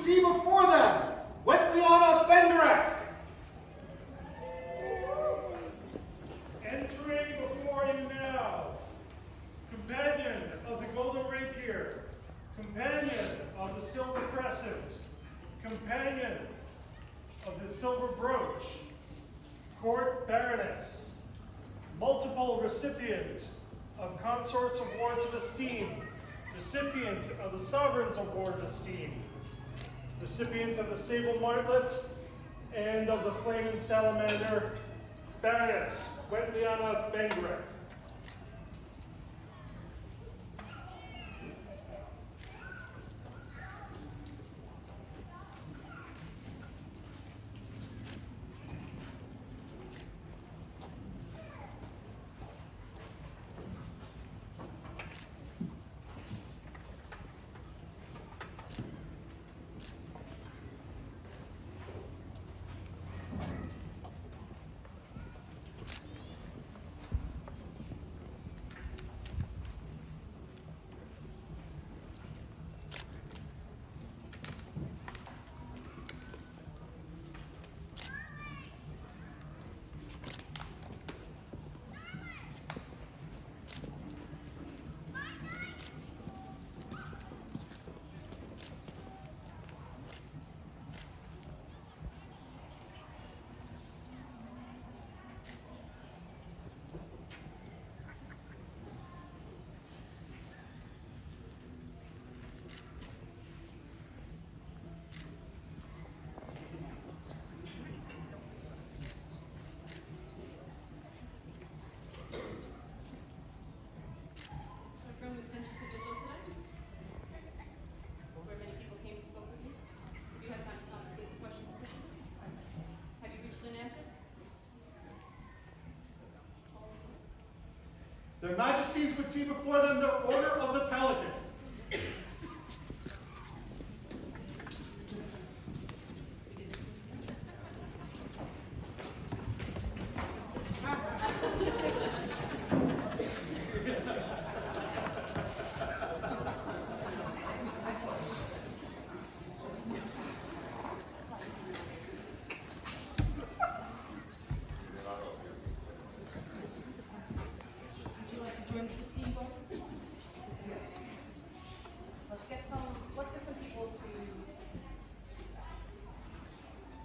see before them Wentlyana Bengrek. Entering before you now, companion of the golden rapier, companion of the silver crescent, companion of the silver brooch, court baroness, multiple recipient of consorts awards of esteem, recipient of the sovereign's award of esteem, recipient of the sable martlet and of the flaming salamander, Baroness Wentlyana Bengrek. Their Majesties would see before them the Order of the Pelican.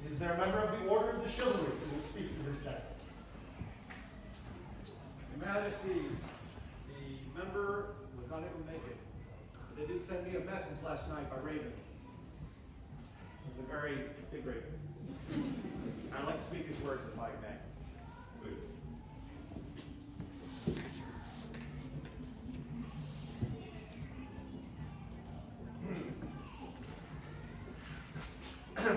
Is there a member of the Order of the Chivalry who will speak to this day? Your Majesties, the member was not able to make it. They did send me a message last night by Raven. It was a very big Raven. I'd like to speak his words if I may. Please.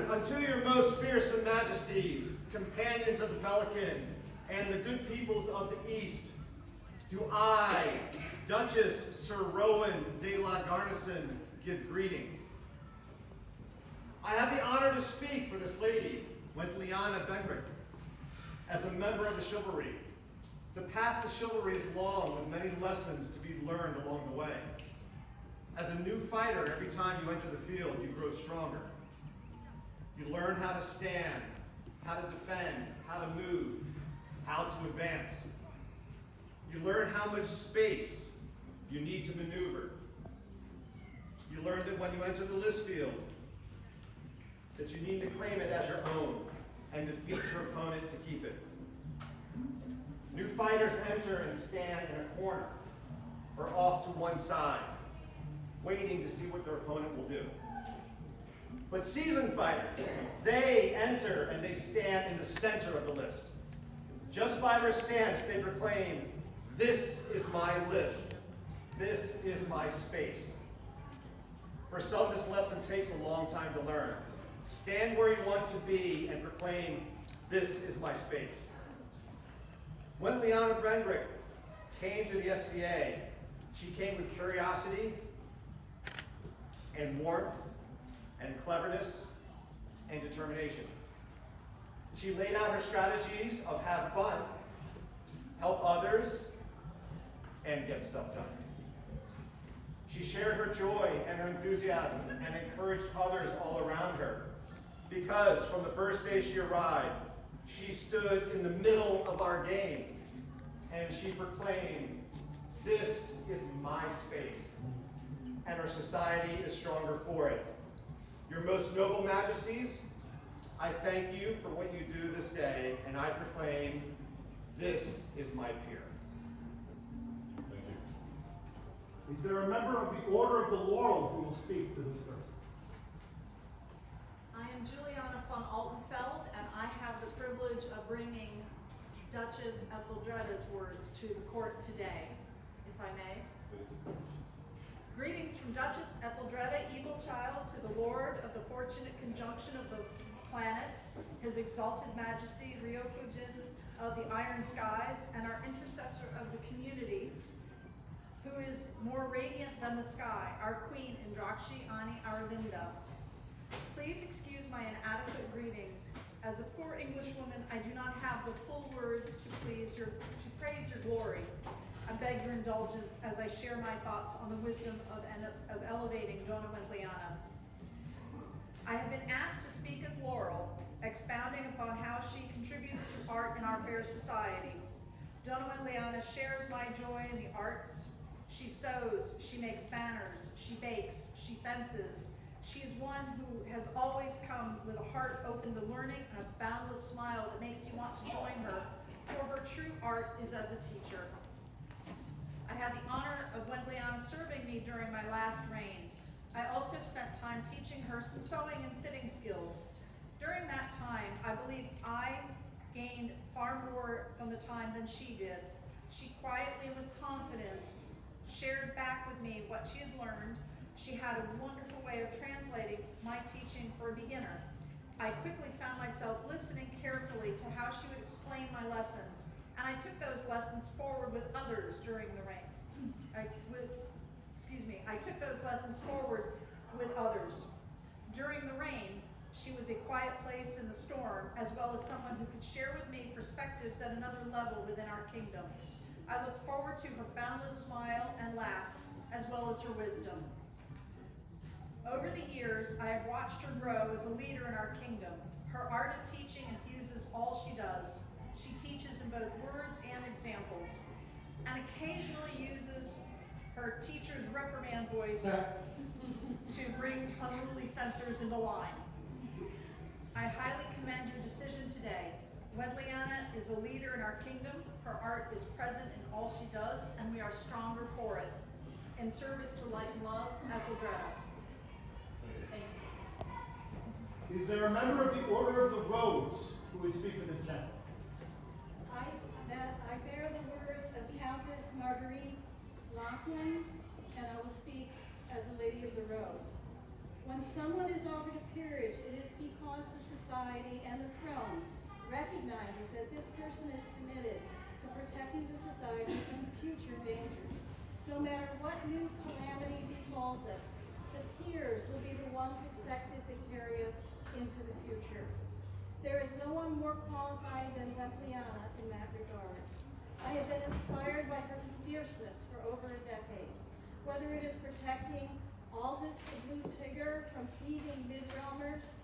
Unto your most fearsome majesties, companions of the Pelican, and the good peoples of the East, do I, Duchess Sir Rowan de la Garnison, give greetings. I have the honor to speak for this lady, Wentlyana Bengrek, as a member of the chivalry. The path to chivalry is long, with many lessons to be learned along the way. As a new fighter, every time you enter the field, you grow stronger. You learn how to stand, how to defend, how to move, how to advance. You learn how much space you need to maneuver. You learn that when you enter the list field, that you need to claim it as your own and defeat your opponent to keep it. New fighters enter and stand in a corner or off to one side, waiting to see what their opponent will do. But seasoned fighters, they enter and they stand in the center of the list. Just by their stance, they proclaim, "This is my list. This is my space." For some, this lesson takes a long time to learn. Stand where you want to be and proclaim, "This is my space." Wentlyana Bengrek came to the SCA. She came with curiosity and warmth and cleverness and determination. She laid out her strategies of have fun, help others, and get stuff done. She shared her joy and her enthusiasm and encouraged others all around her. Because from the first day she arrived, she stood in the middle of our game and she proclaimed, "This is my space," and our society is stronger for it. Your most noble majesties, I thank you for what you do this day, and I proclaim, this is my peer. Thank you. Is there a member of the Order of the Laurel who will speak to this person? I am Juliana von Altenfeld, and I have the privilege of bringing Duchess Etheldreda's words to the court today, if I may. Greetings from Duchess Etheldreda, evil child, to the Lord of the fortunate conjunction of the planets, His Exalted Majesty Ryokujin of the Iron Skies, and our intercessor of the community, who is more radiant than the sky, our Queen Indrakshi Ani Aravinda. Please excuse my inadequate greetings. As a poor Englishwoman, I do not have the full words to praise your glory. I beg your indulgence as I share my thoughts on the wisdom of elevating Donna Wentlyana. I have been asked to speak as Laurel, expounding upon how she contributes to art in our fair society. Donna Wentlyana shares my joy in the arts. She sews, she makes banners, she bakes, she fences. She is one who has always come with a heart open to learning and a boundless smile that makes you want to join her, for her true art is as a teacher. I had the honor of Wentlyana serving me during my last reign. I also spent time teaching her some sewing and fitting skills. During that time, I believe I gained far more from the time than she did. She quietly and with confidence shared back with me what she had learned. She had a wonderful way of translating my teaching for a beginner. I quickly found myself listening carefully to how she would explain my lessons, and I took those lessons forward with others during the reign. I took those lessons forward with others. During the reign, she was a quiet place in the storm, as well as someone who could share with me perspectives at another level within our kingdom. I look forward to her boundless smile and laughs, as well as her wisdom. Over the years, I have watched her grow as a leader in our kingdom. Her art of teaching infuses all she does. She teaches in both words and examples, and occasionally uses her teacher's reprimand voice to bring unruly fencers into line. I highly commend your decision today. Wentlyana is a leader in our kingdom. Her art is present in all she does, and we are stronger for it. In service to light and love, Etheldreda. Thank you. Is there a member of the Order of the Rose who would speak for this gentleman? I bear the words of Countess Marguerite Lachlan, and I will speak as a Lady of the Rose. When someone is offered a peerage, it is because the society and the throne recognizes that this person is committed to protecting the society from future dangers. No matter what new calamity befalls us, the peers will be the ones expected to carry us into the future. There is no one more qualified than Wentlyana in that regard. I have been inspired by her fierceness for over a decade, whether it is protecting Aldous the Blue Tigger from thieving mid-realmers,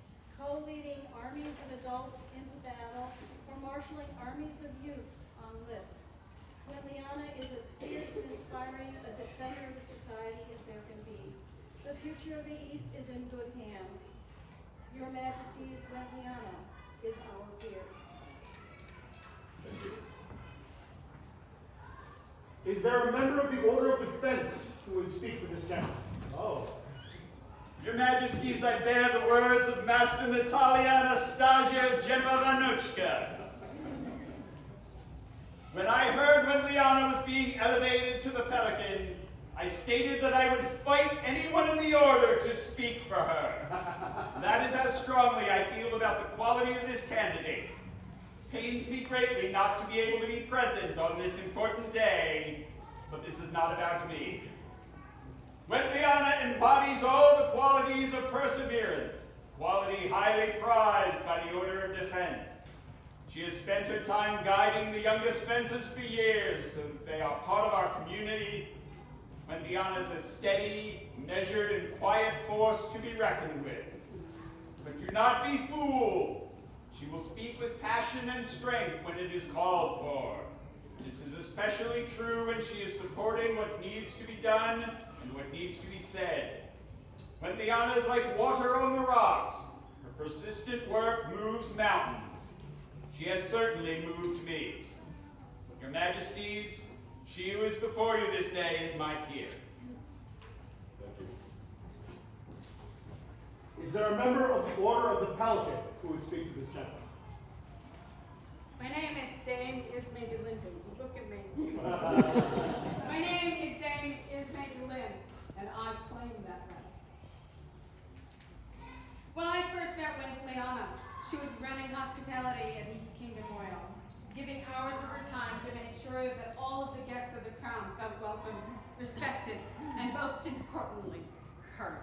co-leading armies of adults into battle, or marshaling armies of youths on lists. Wentlyana is as fierce and inspiring a defender of the society as there can be. The future of the East is in good hands. Your Majesty's Wentlyana is our peer. Thank you. Is there a member of the Order of Defense who would speak for this gentleman? Oh. Your Majesties, I bear the words of Master Natalia Anastasia Genova-Vanuchka. When I heard Wentlyana was being elevated to the Pelican, I stated that I would fight anyone in the order to speak for her. That is how strongly I feel about the quality of this candidate. It pains me greatly not to be able to be present on this important day, but this is not about me. Wentlyana embodies all the qualities of perseverance, quality highly prized by the Order of Defense. She has spent her time guiding the youngest fencers for years, so they are part of our community. Wentlyana is a steady, measured, and quiet force to be reckoned with. But do not be fooled. She will speak with passion and strength when it is called for. This is especially true when she is supporting what needs to be done and what needs to be said. Wentlyana is like water on the rocks. Her persistent work moves mountains. She has certainly moved me. Your Majesties, she who is before you this day is my peer. Thank you. Is there a member of the Order of the Pelican who would speak to this gentleman? My name is Dame Ismay DeLinden. Look at me. My name is Dame Ismay DeLinden, and I claim that right. When I first met Wentlyana, she was running hospitality at East Kingdom Royal, giving hours of her time to make sure that all of the guests of the crown felt welcome, respected, and most importantly, heard.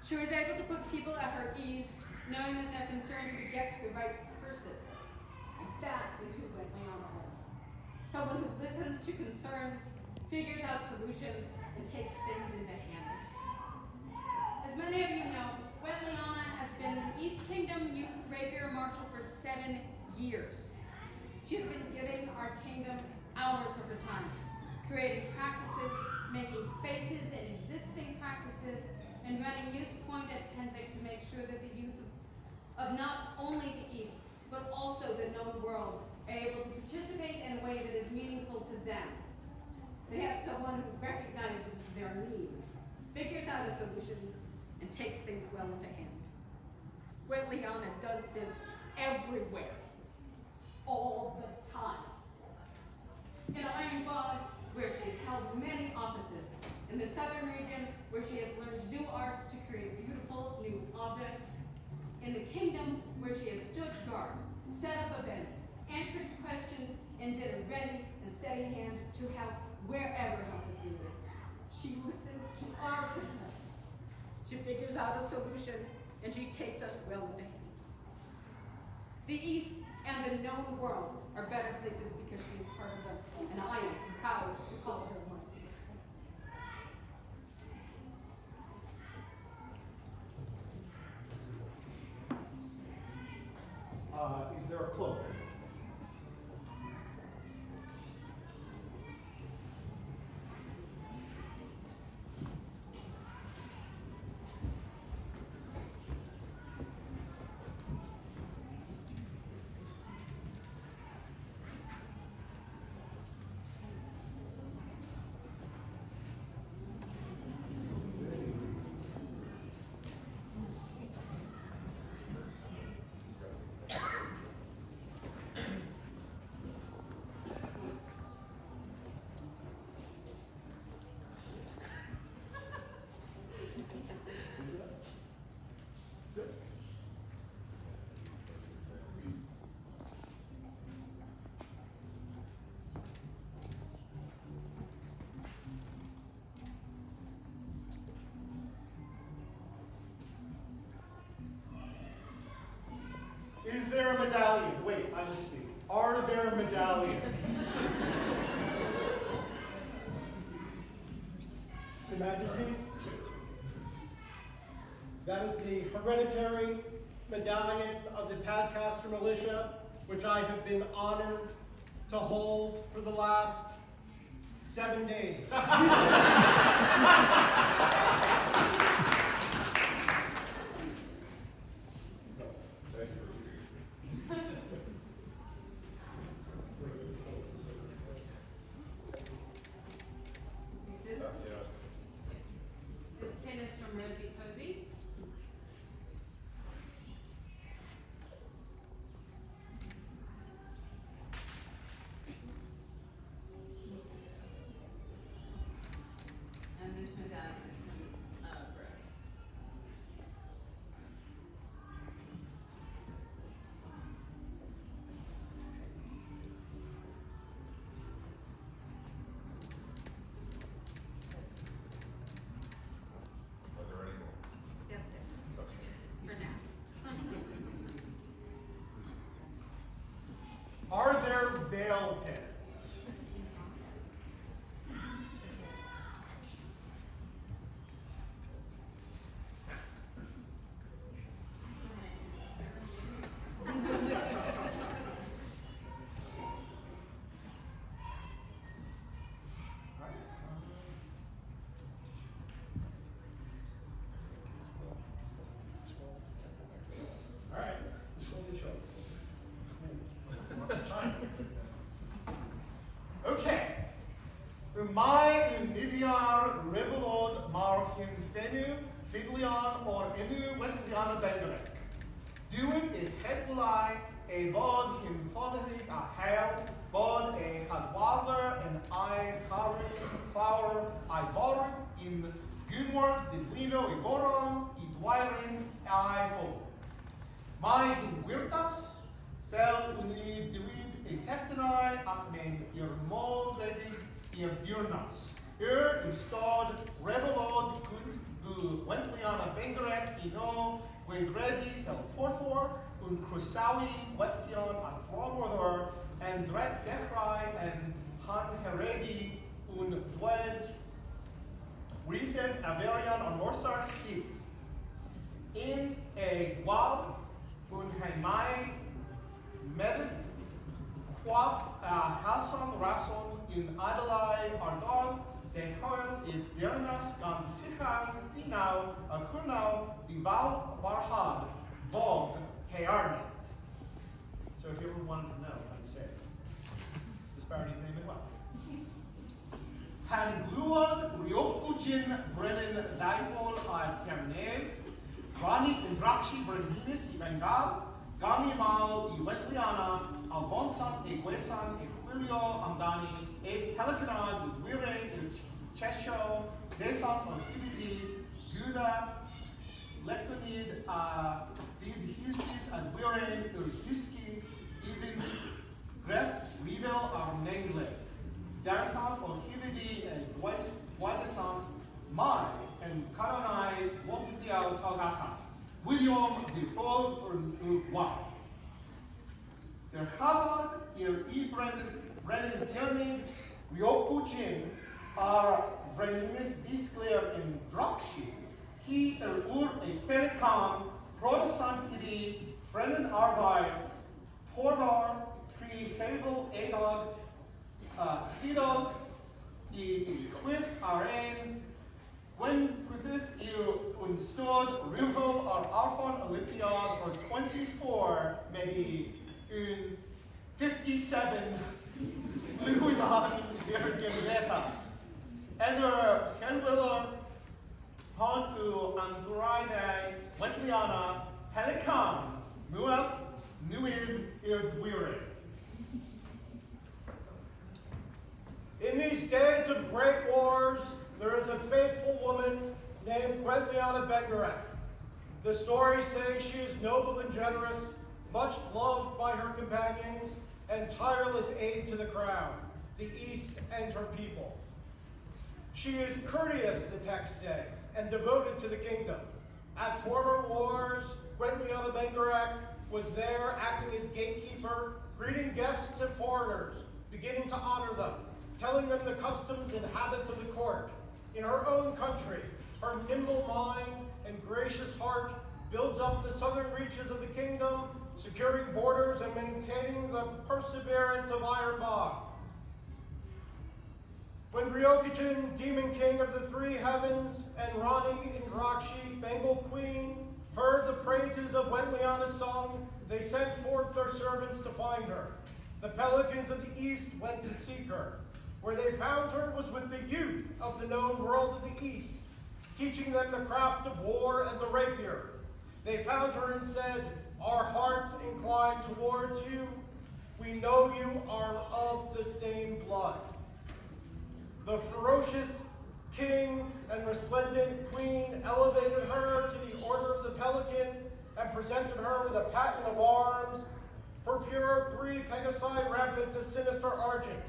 She was able to put people at her ease, knowing that their concerns would get to the right person. And that is who Wentlyana is. Someone who listens to concerns, figures out solutions, and takes things into hand. As many of you know, Wentlyana has been the East Kingdom Youth Rapier Marshal for 7 years. She has been giving our kingdom hours of her time, creating practices, making spaces in existing practices, and running Youth Point at Penzic to make sure that the youth of not only the East, but also the known world are able to participate in a way that is meaningful to them. They have someone who recognizes their needs, figures out the solutions, and takes things well into hand. Wentlyana does this everywhere, all the time. In Ironbog, where she has held many offices, in the southern region, where she has learned new arts to create beautiful new objects, in the kingdom, where she has stood guard, set up events, answered questions, and been a ready and steady hand to help wherever help is needed. She listens to our concerns. She figures out a solution, and she takes us well into hand. The East and the known world are better places because she is part of them, and I am proud to call her one. Is there a cloak? Is there a medallion? Wait, I misspeak. Are there medallions? Your Majesty, that is the hereditary medallion of the Tadcaster Militia, which I have been honored to hold for the last 7 days. This pin is from Rosie Posey. And this medallion is from Wentlyana Bengrek. Duwen in Headlai, a bod in Fonadig a Hail, bod a Hadwaller and I Harry Flower, I Borg in Gunwar, Divino, Igoron, Idwiring, I Fol. My in Wirtas, fel unid duid a testinai, akmen irmol vedig irdurnas. Istod revelod kunt Wentlyana Bengrek ino Wedredi fel porthor un crusawi question a thromorthor and dret dechrai and han heredi un dwed Rethen averian on morsar his in a gual un haimai mevid quaf Hassan Rason in Adalai Ardarth de Hoel in Dernas gan Sichar Finau Akunau Dival Barhad Bog Hearnith. So if you ever wanted to know how to say this Barony's name in Welsh. Han Gluad Riopujin Brennan Difol Kernev Rani Indrakshi Brendinis Ivengal Gani Mal Wentlyana Alvonsan Eguesan Equilio Amdani E Pelican Wire Chesho Defan Orchididi Guda Lectonid Vidhiskis and Wire Urhiski Even Greft Revel Armengle Darthan Orchididi and Guadesant Mai and Karanai Womdiao Tagatat William Default Urwa. Der Harvard ihr Brennan Fleming Riopuchin are Vrenis Disclair in Drakshi. He ur a Pelican Protestant idi Frennen Arvai Porvar Pri Hevel Egod Hidog I Quith Arain when Quith you unstod Rivel or Arfon Olympiad or 24 maybe in 57 Luidan Gergetas. Eder Henwiller Honku Anduraide Wentlyana Pelican Muaf Nuiv Irdwire. In these days of great wars, there is a faithful woman named Wentlyana Bengrek. The stories say she is noble and generous, much loved by her companions, and tireless aid to the crown, the East, and her people. She is courteous, the texts say, and devoted to the kingdom. At former wars, Wentlyana Bengrek was there acting as gatekeeper, greeting guests and foreigners, beginning to honor them, telling them the customs and habits of the court. In her own country, her nimble mind and gracious heart builds up the southern reaches of the kingdom, securing borders and maintaining the perseverance of Ironbog. When Ryokujin, demon king of the three heavens, and Rani Indrakshi, Bengal queen, heard the praises of Wentlyana sung, they sent forth their servants to find her. The Pelicans of the east went to seek her. Where they found her was with the youth of the known world of the east, teaching them the craft of war and the rapier. They found her and said, "Our hearts incline towards you. We know you are of the same blood." The ferocious king and resplendent queen elevated her to the order of the Pelican and presented her with a patent of arms, purpura 3 Pegasi rampant to sinister argent,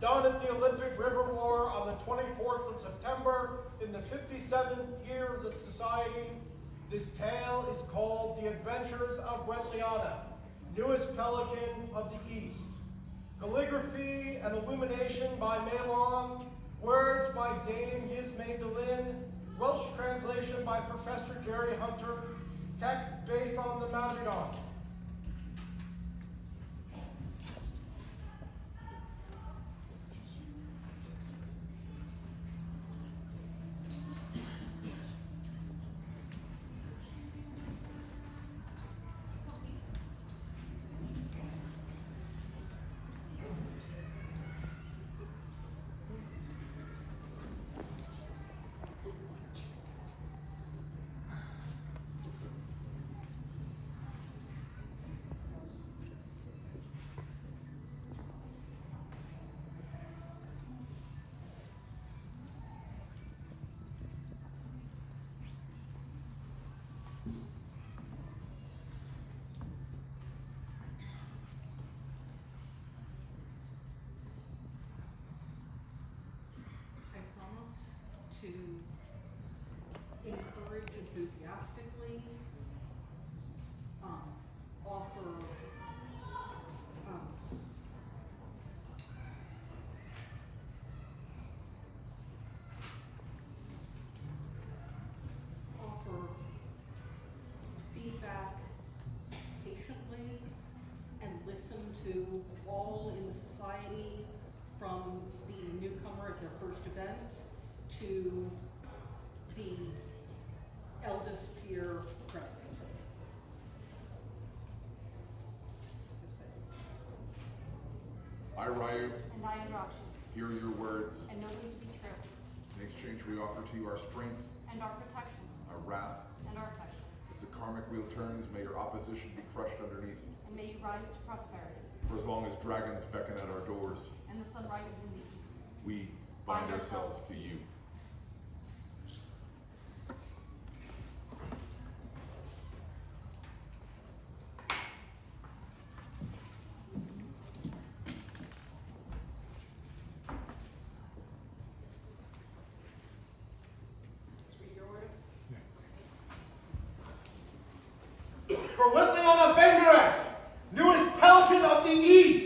done at the Olympic River War on the 24th of September in the 57th year of the society. This tale is called The Adventures of Wentlyana, newest Pelican of the East. Calligraphy and illumination by Malon, words by Dame Yismay Delin, Welsh translation by Professor Jerry Hunter, text based on the Madrigal. to all in the society, from the newcomer at their first event to the eldest peer president. I, Ryu, And I, Andrachi, hear your words. and know them to be true, In exchange, we offer to you our strength, and our protection, our wrath. and our affection. As the karmic wheel turns, may your opposition be crushed underneath. And may you rise to prosperity, For as long as dragons beckon at our doors, and the sun rises in the east. we bind ourselves to you. Let's read your order. For Wentlyana Bengrek, newest Pelican of the East,